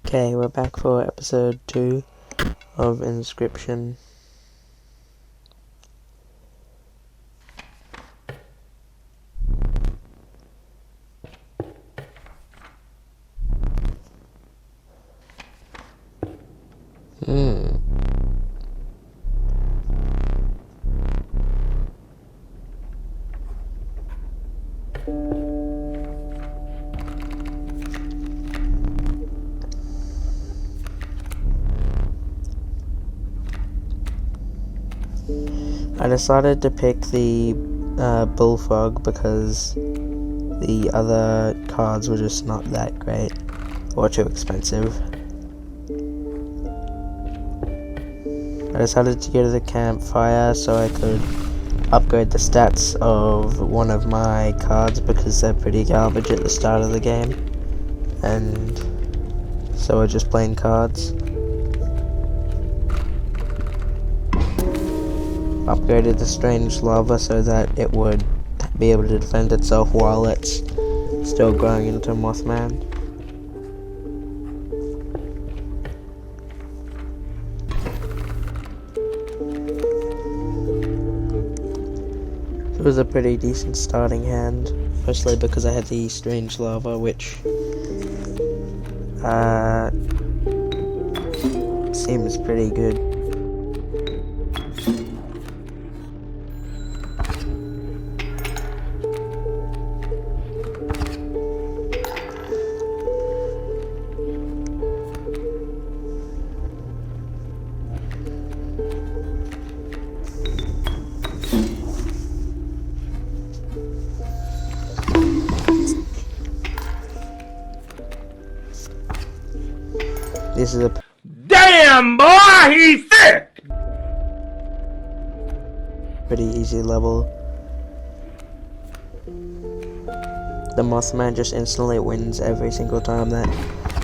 Okay, we're back for episode 2 of Inscryption. I decided to pick the bullfrog because the other cards were just not that great or too expensive. I decided to go to the campfire so I could upgrade the stats of one of my cards because they're pretty garbage at the start of the game, and so we're just playing cards. Upgraded the strange lava so that it would be able to defend itself while it's still growing into Mothman. It was a pretty decent starting hand, mostly because I had the strange lava, which seems pretty good. This is a damn boy, he's thick! Pretty easy level. The Mothman just instantly wins every single time that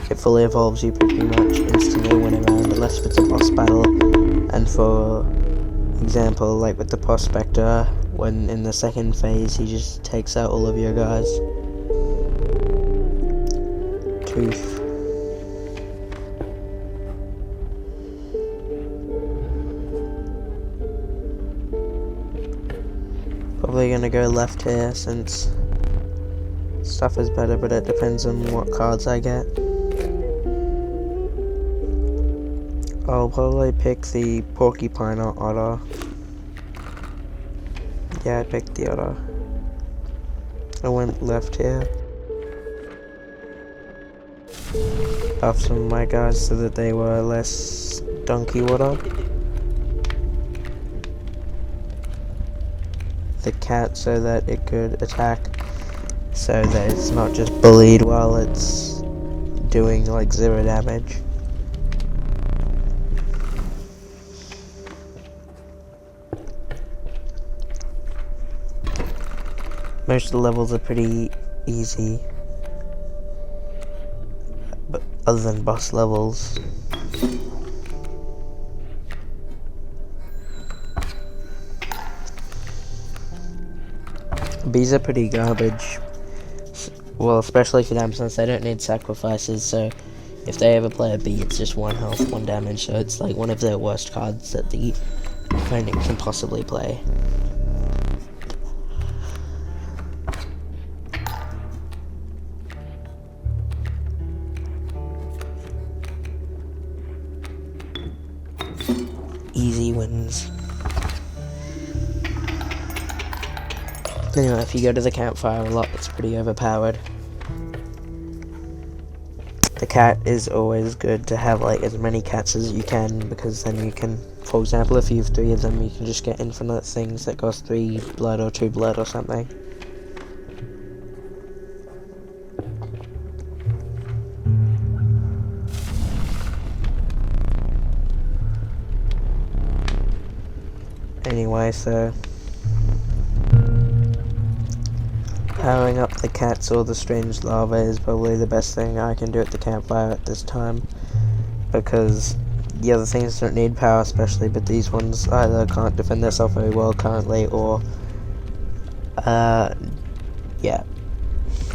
it fully evolves. You pretty much instantly win around unless it's a boss battle. And for example, like with the Prospector, when in the second phase he just takes out all of your guys. Tooth. Probably gonna go left here since stuff is better, but it depends on what cards I get. I'll probably pick the Porcupine or Otter. Yeah, I picked the Otter. I went left here. Buffed some of my guys so that they were less donkey water. The cat so that it could attack, so that it's not just bullied while it's doing like 0 damage. Most of the levels are pretty easy, but other than boss levels. Bees are pretty garbage, well, especially for them since they don't need sacrifices, so if they ever play a bee it's just 1 health, 1 damage, so it's like one of the worst cards that the opponent can possibly play. Easy wins. Anyway, if you go to the campfire a lot, it's pretty overpowered. The cat is always good to have like as many cats as you can, because then you can, for example, if you have 3 of them, you can just get infinite things that cost 3 blood or 2 blood or something. Anyway, so powering up the cats or the strange lava is probably the best thing I can do at the campfire at this time, because the other things don't need power especially, but these ones either can't defend themselves very well currently, or yeah.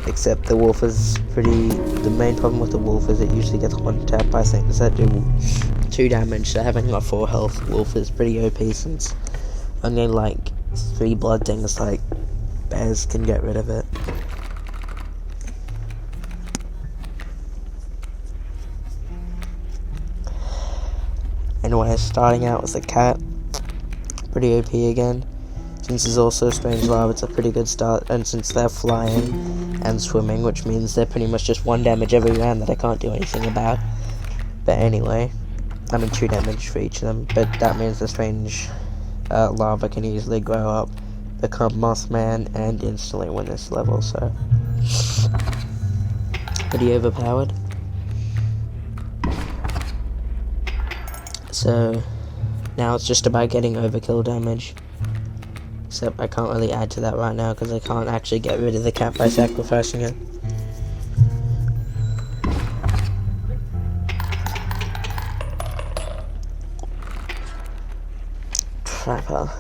Except the wolf is the main problem with the wolf is it usually gets one tap by things that do 2 damage, so having a 4 health wolf is pretty OP since only like 3 blood things like bears can get rid of it. Anyway, starting out with a cat, pretty OP again. Since there's also strange lava, it's a pretty good start, and since they're flying and swimming, which means they're pretty much just 1 damage every round that I can't do anything about. But anyway, I mean 2 damage for each of them, but that means the strange lava can easily grow up, become Mothman, and instantly win this level, so pretty overpowered. So now it's just about getting overkill damage. Except I can't really add to that right now because I can't actually get rid of the cat by sacrificing it. Trapper.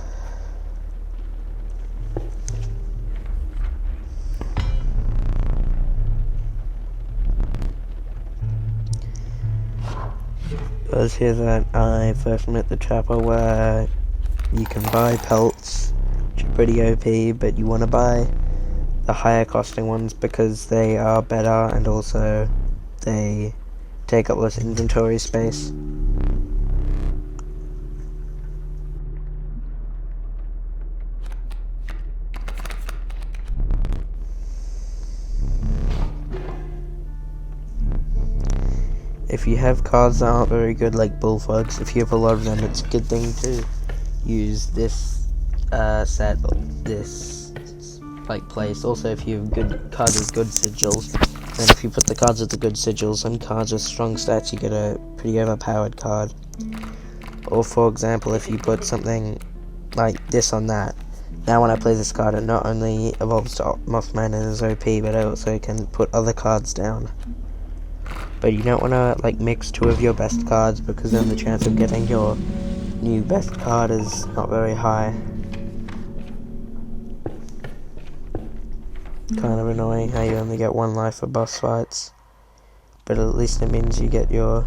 It was here that I first met the trapper where you can buy pelts, which are pretty OP, but you want to buy the higher costing ones because they are better and also they take up less inventory space. If you have cards that aren't very good, like bullfrogs, if you have a lot of them, it's a good thing to use this set, this like place. Also, if you have good cards with good sigils, then if you put the cards with the good sigils on cards with strong stats, you get a pretty overpowered card. Or for example, if you put something like this on that, now when I play this card, it not only evolves to Mothman and is OP, but I also can put other cards down. But you don't want to like mix 2 of your best cards because then the chance of getting your new best card is not very high. Kind of annoying how you only get 1 life for boss fights, but at least it means you get your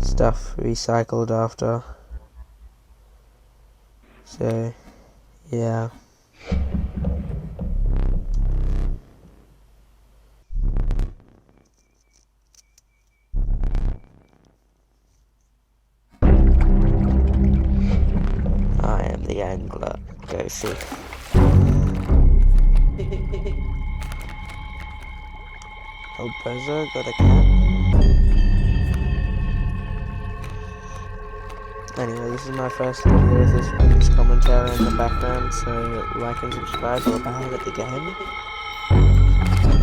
stuff recycled after. So yeah. I am the angler. Go see. Oh, Buzzer got a cat. Anyway, this is my first video with this one's commentary in the background, so like and subscribe while back at the game.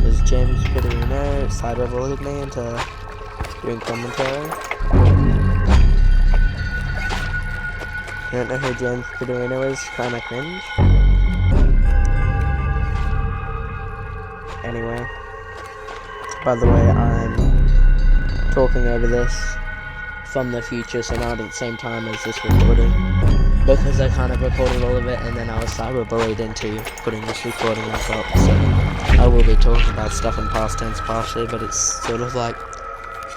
There's James Piderino cyberbullied me into doing commentary. I don't know who James Piderino is, kinda cringe. Anyway, by the way, I'm talking over this from the future, so not at the same time as this recording, because I kind of recorded all of it and then I was cyberbullied into putting this recording on top, so I will be talking about stuff in past tense partially, but it's sort of like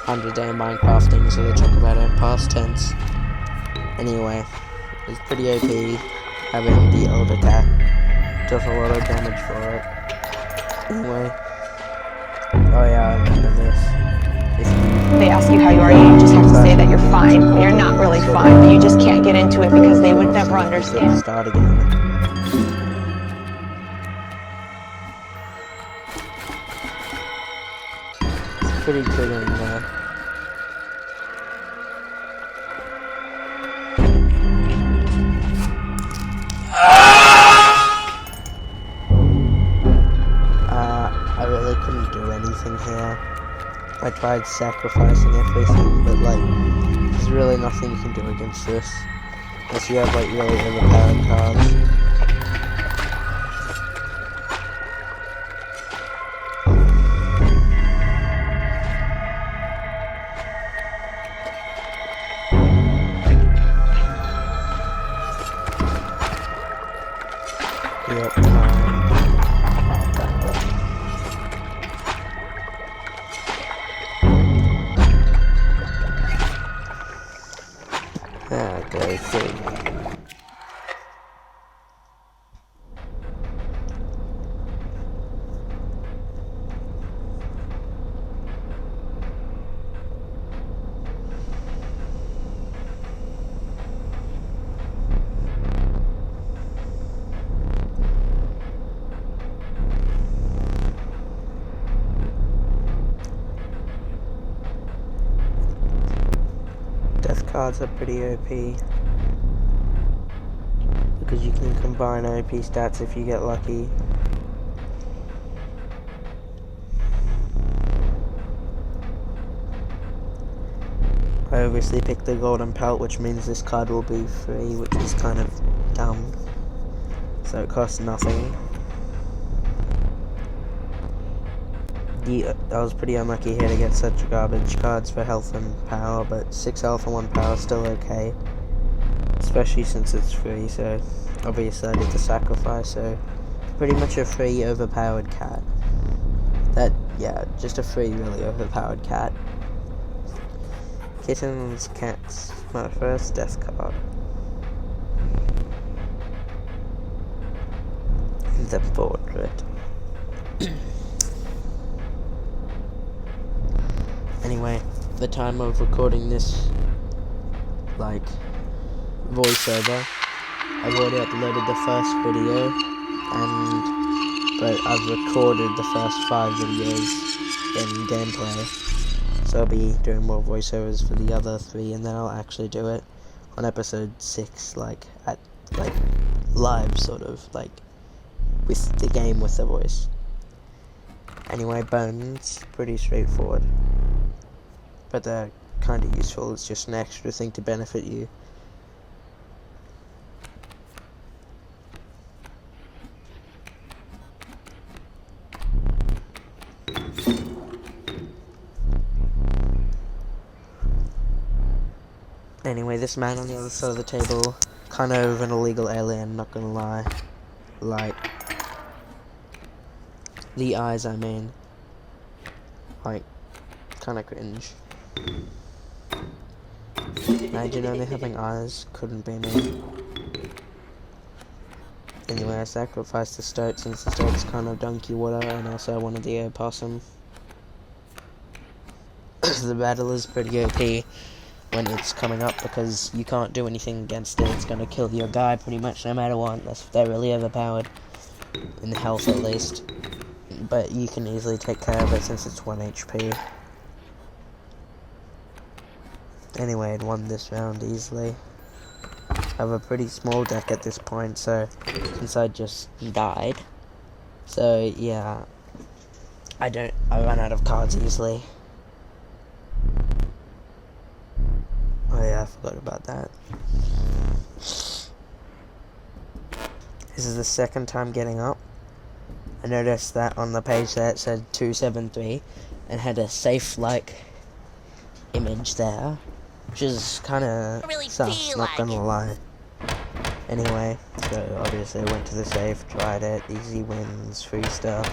100-day Minecraft things that I talk about in past tense. Anyway, it's pretty OP having the elder cat, does a lot of damage for it. Anyway, oh yeah, I remember this. They ask you how you are, you just have to say that you're fine. You're not really fine, but you just can't get into it because they would never understand. Start again. It's pretty triggering there. I really couldn't do anything here. I tried sacrificing everything, but like, there's really nothing you can do against this. Unless you have like really overpowered cards. Yep, so free. Death cards are pretty OP because you can combine OP stats if you get lucky. I obviously picked the golden pelt, which means this card will be free, which is kind of dumb. So it costs nothing. I was pretty unlucky here to get such garbage cards for health and power, but 6 health and 1 power is still okay. Especially since it's free, so obviously I did the sacrifice, so pretty much a free overpowered cat. Yeah, just a free really overpowered cat. Kittens, cats, my first death card. The portrait. Anyway, the time of recording this, like, voiceover, I've already uploaded the first video, but I've recorded the first 5 videos in gameplay, so I'll be doing more voiceovers for the other 3, and then I'll actually do it on episode 6, like, live, sort of, like, with the game with the voice. Anyway, bones, pretty straightforward. But they're kind of useful, it's just an extra thing to benefit you. Anyway, this man on the other side of the table, kind of an illegal alien, not gonna lie. Like, the eyes, I mean. Like, kind of cringe. Imagine only having eyes, couldn't be me. Anyway, I sacrificed the stoat since the stoat's kind of donkey water, and also I wanted the opossum. The battle is pretty OP when it's coming up because you can't do anything against it. It's gonna kill your guy pretty much no matter what, unless they're really overpowered, in health at least. But you can easily take care of it since it's 1 HP. Anyway, I'd won this round easily. I have a pretty small deck at this point, so since I just died. So yeah, I run out of cards easily. Oh yeah, I forgot about that. This is the second time getting up. I noticed that on the page there it said 273 and had a safe like image there, which is kinda Really sus, not gonna lie. Anyway, so obviously I went to the safe, tried it, easy wins, free stuff.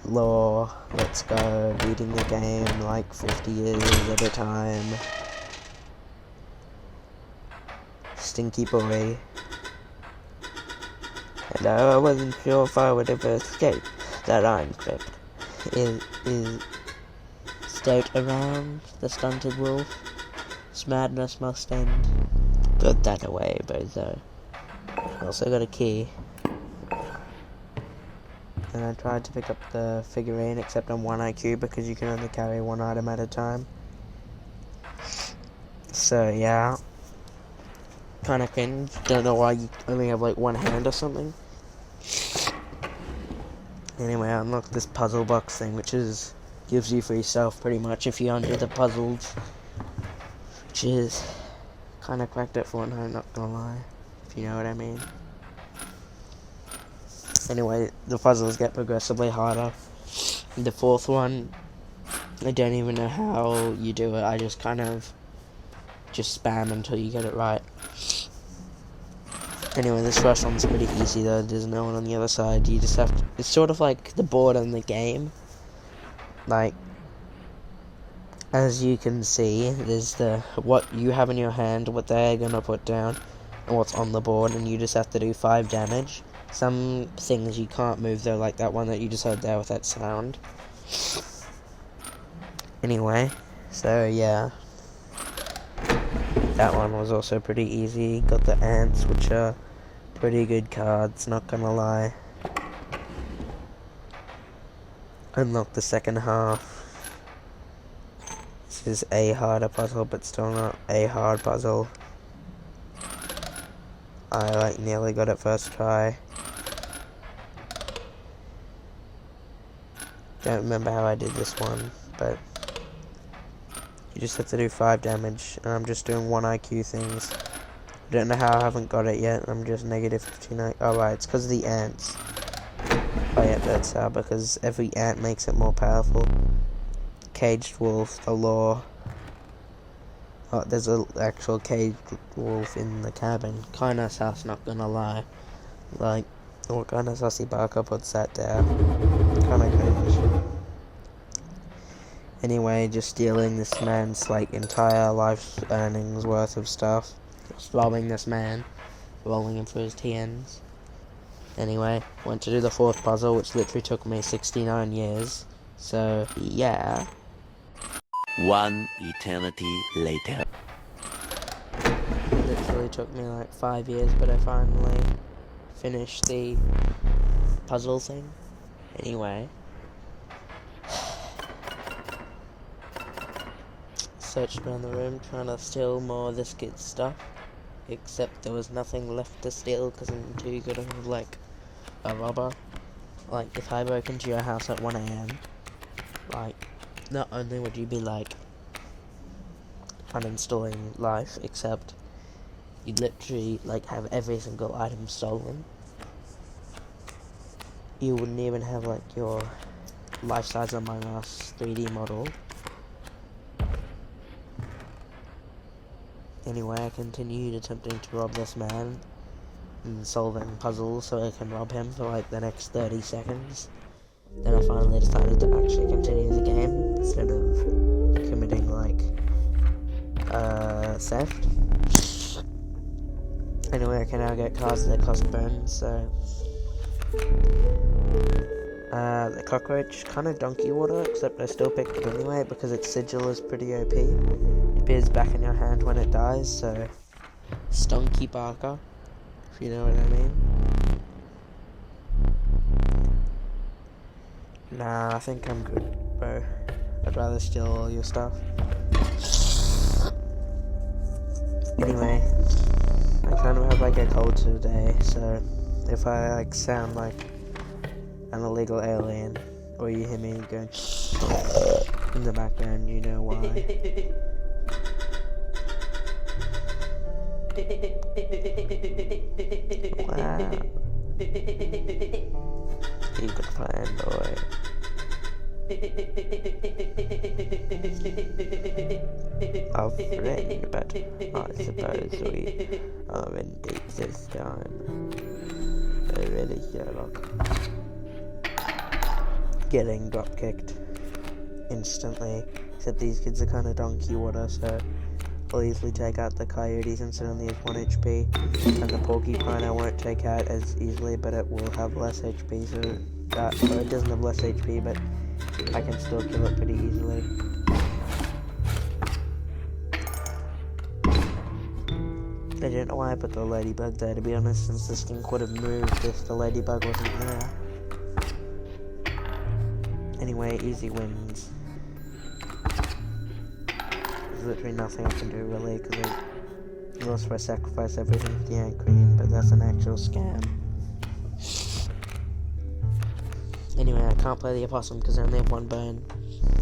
Lore, let's go, beating the game like 50 years at a time. Stinky boy. And I wasn't sure if I would ever escape that iron crypt. Is stoat around the stunted wolf? This madness must end. Put that away, bozo. Also got a key. And I tried to pick up the figurine, except on 1 IQ because you can only carry 1 item at a time. So yeah. Kinda cringe. Don't know why you only have like 1 hand or something. Anyway, I unlocked this puzzle box thing, which gives you free stuff pretty much if you undo the puzzles. Which is kinda cracked at Fortnite, not gonna lie. If you know what I mean. Anyway, the puzzles get progressively harder. The 4th one, I don't even know how you do it. I just kind of just spam until you get it right. Anyway, this first one's pretty easy though. There's no one on the other side. You just have to, it's sort of like the board in the game. Like, as you can see, there's what you have in your hand, what they're gonna put down, and what's on the board, and you just have to do 5 damage. Some things you can't move though, like that one that you just heard there with that sound. Anyway, so yeah. That one was also pretty easy. Got the ants, which are pretty good cards, not gonna lie. Unlocked the second half. This is a harder puzzle, but still not a hard puzzle. I nearly got it first try. Don't remember how I did this one, but you just have to do 5 damage, and I'm just doing 1 IQ things. I don't know how I haven't got it yet. I'm just negative 59. Oh right, it's because of the ants. Oh yeah, that's how, because every ant makes it more powerful. Caged wolf, the law. Oh, there's an actual caged wolf in the cabin. Kinda sus, not gonna lie. Like, what kind of sussy Barker puts that there? Kinda cringe. Anyway, just stealing this man's, like, entire life's earnings worth of stuff. Just robbing this man. Rolling him for his TNs. Anyway, went to do the 4th puzzle, which literally took me 69 years. So, yeah. 1 eternity later. It literally took me like 5 years, but I finally finished the puzzle thing. Anyway. Searched around the room trying to steal more of this kid's stuff. Except there was nothing left to steal because I'm too good of like a robber. Like if I broke into your house at 1 AM, like not only would you be like uninstalling life, except you'd literally like have every single item stolen. You wouldn't even have like your life-size Among Us 3D model. Anyway, I continued attempting to rob this man and solving puzzles so I can rob him for like the next 30 seconds. Then I finally decided to actually continue the game instead of committing like theft. Anyway, I can now get cards that cost bones, so the cockroach, kind of donkey water, except I still picked it anyway because its sigil is pretty OP. It appears back in your hand when it dies, so Stonky Barker, if you know what I mean. Nah, I think I'm good, bro. I'd rather steal all your stuff. Anyway, I kind of have like a cold today, so if I like sound like an illegal alien, or you hear me going in the background, you know why. Wow. You could plan, boy. Afraid, but I suppose we are in deep this time. Really, Sherlock. Getting drop kicked instantly. Except these kids are kind of donkey water, so I'll easily take out the coyotes since it only has 1 HP. And the porcupine I won't take out as easily, but it will have less HP, so or it doesn't have less HP, but I can still kill it pretty easily. I don't know why I put the ladybug there, to be honest, since this thing could have moved if the ladybug wasn't there. Anyway, easy wins. There's literally nothing I can do really, because unless if I sacrifice everything to the Ant Queen, but that's an actual scam. Anyway, I can't play the opossum because I only have 1 bone.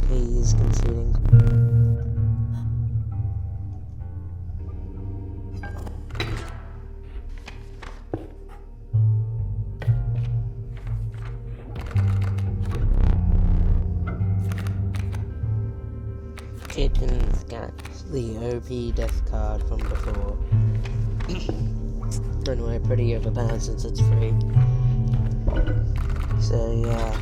He's conceding. Kitten's got the OP death card from before. Anyway, pretty overpowered since it's free. So yeah.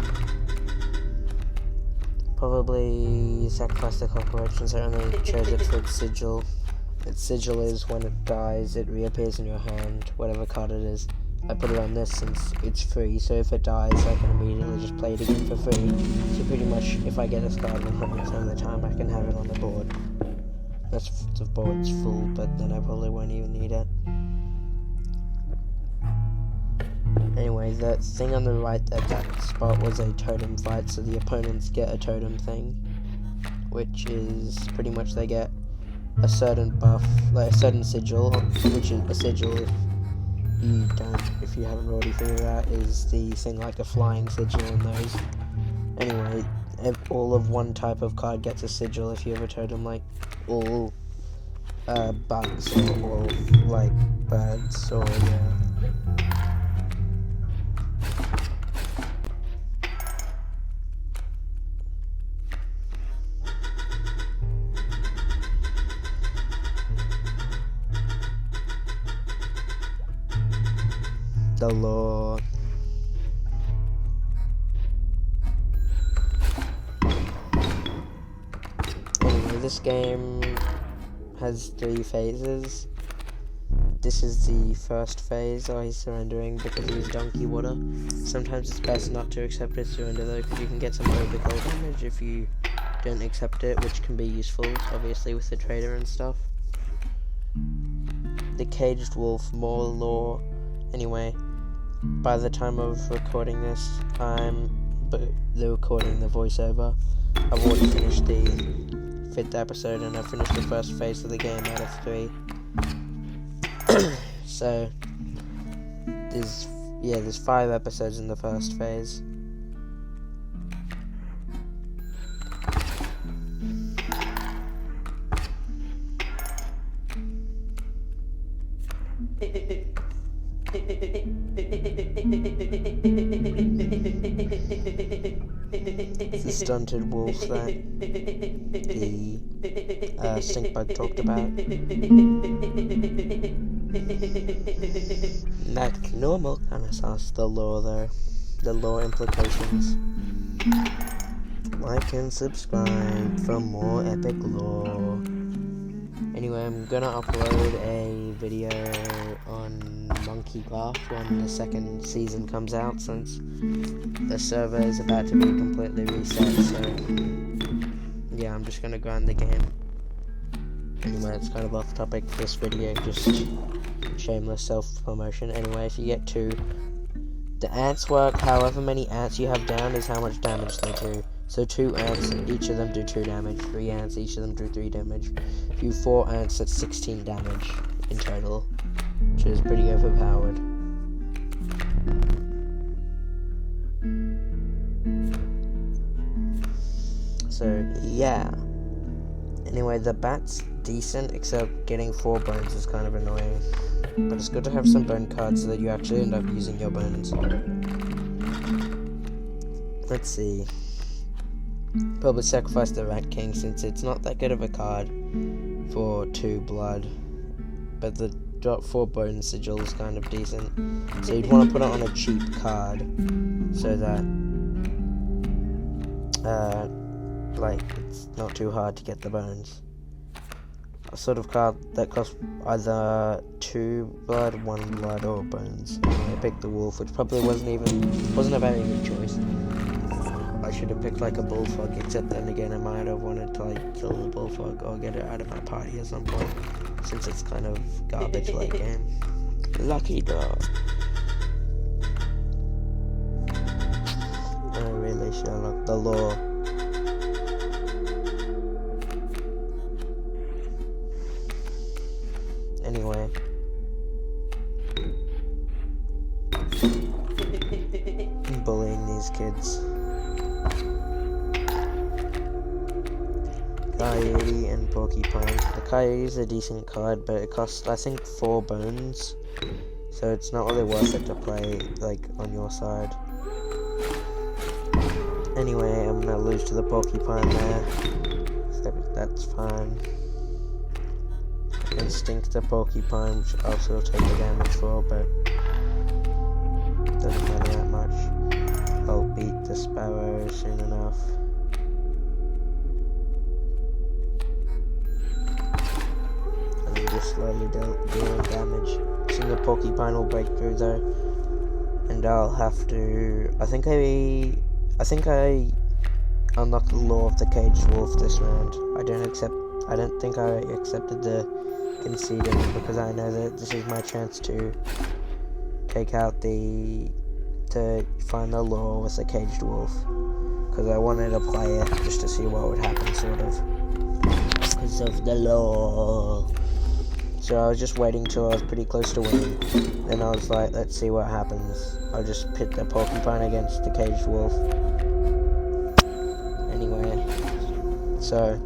probably sacrifice the cockroach since it only shows it for its sigil. Its sigil is when it dies, it reappears in your hand, whatever card it is. I put it on this since it's free, so if it dies, I can immediately just play it again for free. So pretty much, if I get this card 100% of the time, I can have it on the board. That's if the board's full, but then I probably won't even need it. Anyway, the thing on the right at that spot was a totem fight, so the opponents get a totem thing, which is pretty much they get a certain buff, like a certain sigil, which is a sigil if you haven't already figured it out, is the thing like a flying sigil in those. Anyway, all of one type of card gets a sigil if you have a totem, like all bugs or all like birds or the lore. Anyway, this game has 3 phases. This is the first phase. Oh, he's surrendering because he's donkey water. Sometimes it's best not to accept his surrender though, because you can get some overkill damage if you don't accept it, which can be useful, obviously, with the trader and stuff. The caged wolf, more lore. Anyway, by the time of recording this, the voiceover, I've already finished the 5th episode and I've finished the first phase of the game out of 3. So, there's 5 episodes in the first phase. The stunted wolf that the stink bug talked about. That's normal. Kind of sauce the lore though. The lore implications. Like and subscribe for more epic lore. Anyway, I'm gonna upload a video on Monkey Graph when the 2nd season comes out, since the server is about to be completely reset, so yeah, I'm just gonna grind the game. Anyway, it's kind of off topic for this video, just shameless self-promotion. Anyway, if you get 2, the ants work, however many ants you have down is how much damage they do. So 2 ants, each of them do 2 damage, 3 ants, each of them do 3 damage. If you 4 ants, that's 16 damage in total, which is pretty overpowered. So, yeah. Anyway, the bat's decent, except getting 4 bones is kind of annoying. But it's good to have some bone cards so that you actually end up using your bones. Let's see. Probably sacrifice the Rat King since it's not that good of a card for 2 blood. But the drop 4 bone sigil is kind of decent. So you'd want to put it on a cheap card so that like it's not too hard to get the bones. A sort of card that costs either 2 blood, 1 blood, or bones. I picked the wolf, which probably wasn't a very good choice. I should have picked like a bullfrog, except then again I might have wanted to like kill the bullfrog or get it out of my party at some point, since it's kind of garbage late game. Lucky draw. I really Sherlock the lore. Anyway. I'm bullying these kids. Coyote and Porcupine. The Coyote is a decent card, but it costs, I think, 4 bones, so it's not really worth it to play, like, on your side. Anyway, I'm gonna lose to the Porcupine there, so that's fine. Instinct the Porcupine, which I'll still take the damage for, but doesn't matter that much. I'll beat the Sparrow soon enough. slowly dealing damage. Soon the porcupine will break through though, and I'll have to. I think I unlocked the law of the caged wolf this round. I don't think I accepted the conceding because I know that this is my chance to take out to find the law with the caged wolf. Because I wanted to play it just to see what would happen, sort of. Because of the law. So I was just waiting till I was pretty close to winning. Then I was like, let's see what happens. I'll just pit the porcupine against the caged wolf. Anyway. So.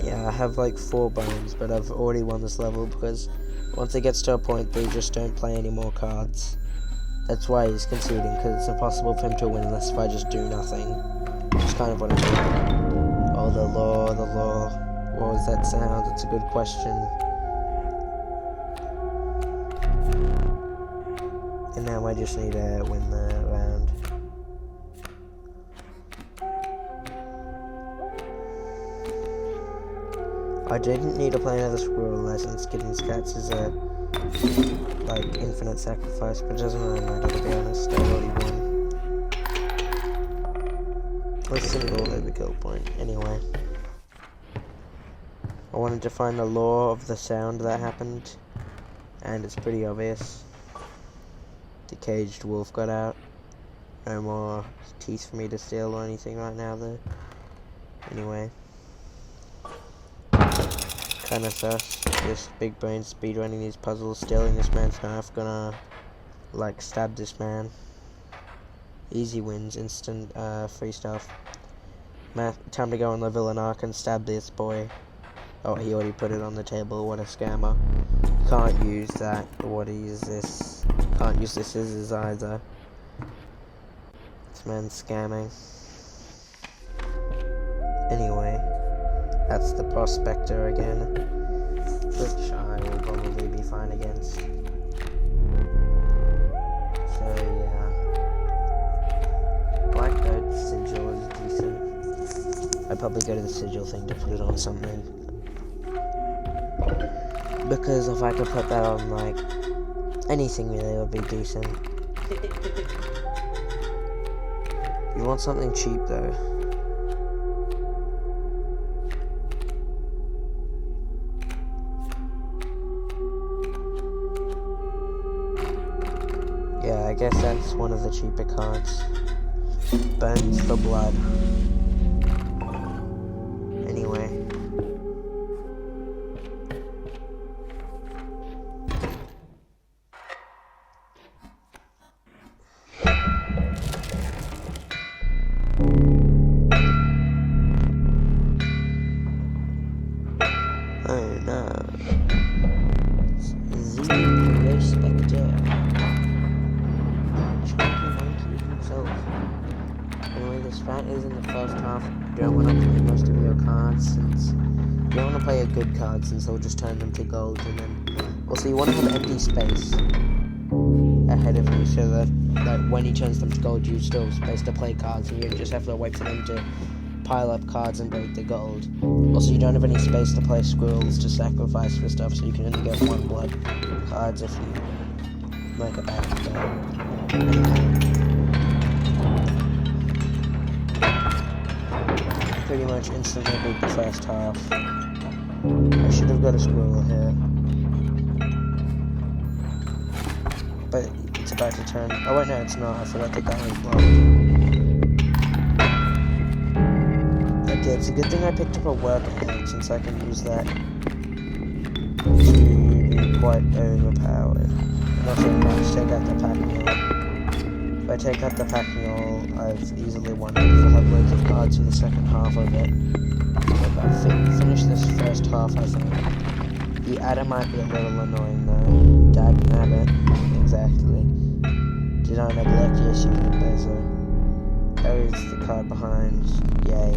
Yeah, I have like 4 bones, but I've already won this level because once it gets to a point, they just don't play any more cards. That's why he's conceding, because it's impossible for him to win unless if I just do nothing. Which is kind of what I'm doing. Oh, the law. What was that sound? It's a good question. And now I just need to win the round. I didn't need to play another squirrel license. Kittens Cats is a like infinite sacrifice, but it doesn't really matter to be honest. I already won. A single overkill point. Anyway, I wanted to find the law of the sound that happened, and it's pretty obvious. The caged wolf got out. No more teeth for me to steal or anything right now though. Anyway. Kinda sus. This big brain speedrunning these puzzles, stealing this man's knife, gonna like stab this man. Easy wins, instant free stuff. Time to go on the villain arc and stab this boy. Oh, he already put it on the table, what a scammer. Can't use that. What is this? Can't use the scissors either. This man's scamming. Anyway. That's the Prospector again, which I will probably be fine against. So yeah, Black Goat Sigil is decent. I'd probably go to the Sigil thing to put it on something, because if I could put that on like anything really, it would be decent. You want something cheap though. Yeah, I guess that's one of the cheaper cards. Bones for blood. Anyway. Oh no. Zero Spectre. Anyway, this fight is in the first half. You don't want to play most of your cards since you don't want to play a good card since they'll just turn them to gold, and then also you want to have empty space ahead of you so that when he turns them to gold you still have space to play cards and you just have to wait for them to pile up cards and break the gold. Also, you don't have any space to play squirrels to sacrifice for stuff, so you can only get 1 blood cards if you make a bad game. Pretty much instantly beat the first half. I should have got a squirrel here. But it's about to turn. Oh wait, no, it's not. I forgot that was blocked. Okay, it's a good thing I picked up a workbench since I can use that to be quite overpowered. Nothing much. Take out the pack mule. If I take out the pack mule, I've easily won because I'll have loads of cards for the second half of it. But I'll finish this first half, I think. The adder might be a little annoying though. Dag nabbit. Exactly. Did I neglect? Yes, you did, Bezo. There is the card behind. Yay.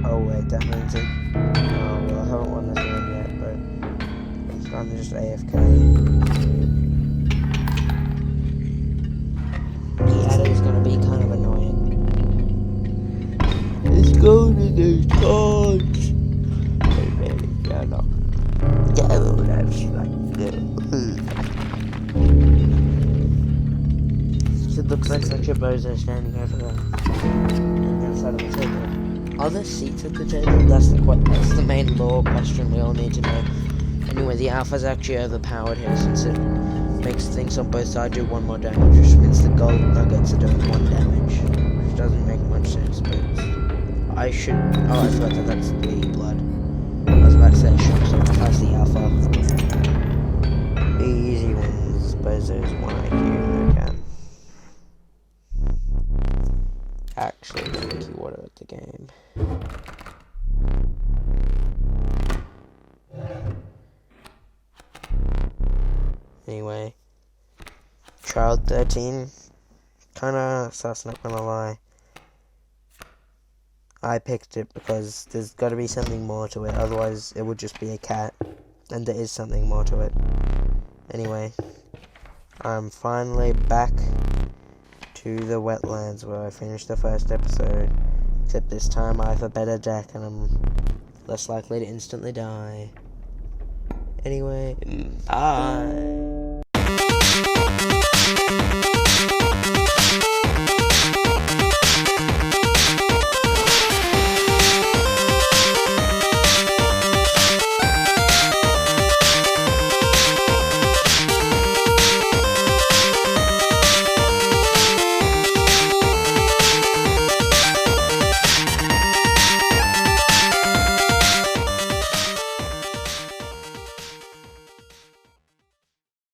Oh wait, that means it. Oh well, I haven't won this one yet, but I'm just AFK. The adder is gonna be kind of annoying. Let's go to those cards. Oh, that's like it looks like such a bozo standing over there on the outside of the table. Are there seats at the table? That's the main lore question we all need to know. Anyway, the alpha's actually overpowered here since it makes things on both sides do 1 more damage, which means the gold nuggets are doing 1 damage. Which doesn't make much sense, but I should... Oh, I forgot that that's the blood. I was about to say I should sacrifice the alpha. Easy wins, bozos 1 IQ, no can. Actually, drink you water at the game. Anyway, Child 13, kinda sus, not gonna lie. I picked it because there's gotta be something more to it, otherwise it would just be a cat, and there is something more to it. Anyway, I'm finally back to the wetlands where I finished the first episode, except this time I have a better deck and I'm less likely to instantly die. Anyway, bye!